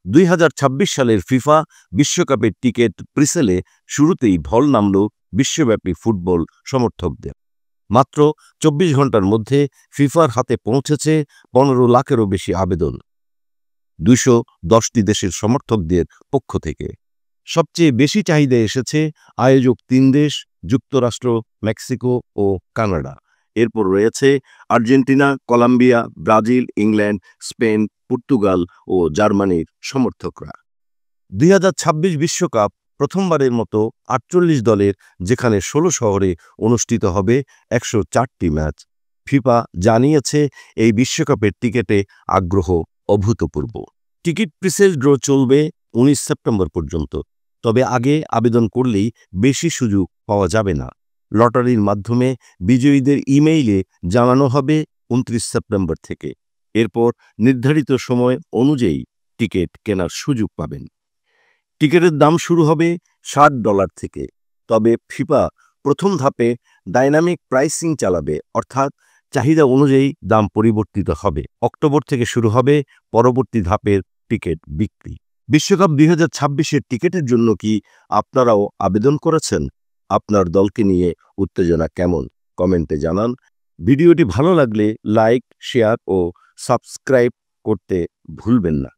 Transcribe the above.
2026 সালের ফিফা বিশ্বকাপের টিকিট প্রিসেলে শুরুতেই ঢল নামল বিশ্বব্যাপী ফুটবল সমর্থকদের। মাত্র 24 ঘন্টার মধ্যে ফিফার হাতে পৌঁছেছে 15 লাখেরও বেশি আবেদন 210টি দেশের সমর্থকদের পক্ষ থেকে। সবচেয়ে বেশি চাহিদা এসেছে আয়োজক 3 দেশ যুক্তরাষ্ট্র, মেক্সিকো ও কানাডা। এরপর রয়েছে Argentina, Colombia, Brazil, England, Spain, Portugal ও জার্মানির সমর্থকরা। 2026 বিশ্বকাপ প্রথমবারের মতো 48 দলের, যেখানে 16 শহরে অনুষ্ঠিত হবে 104টি ম্যাচ। ফিফা জানিয়েছে এই বিশ্বকাপের টিকিটে আগ্রহ অভূতপূর্ব। টিকিট প্রিসেল ড্র চলবে 19 সেপ্টেম্বর পর্যন্ত। তবে আগে আবেদন করলেই বেশি সুযোগ পাওয়া যাবে না। লটারির মাধ্যমে বিজয়ীদের ইমেইলে জানানো হবে 29 সেপ্টেম্বর থেকে। এরপর নির্ধারিত সময় অনুযায়ী টিকিট কেনার সুযোগ পাবেন। টিকিটের দাম শুরু হবে $60 থেকে। তবে ফিফা প্রথম ধাপে ডাইনামিক প্রাইসিং চালাবে, অর্থাৎ চাহিদা অনুযায়ী দাম পরিবর্তিত হবে। অক্টোবর থেকে শুরু হবে পরবর্তী ধাপের টিকিট বিক্রি। বিশ্বকাপ 2026-এর টিকিটের জন্য কি আপনারাও আবেদন করেছেন? আপনার দলকে নিয়ে উত্তেজনা কেমন? কমেন্টে জানান। ভিডিওটি ভালো লাগলে লাইক, শেয়ার ও সাবস্ক্রাইব করতে ভুলবেন না।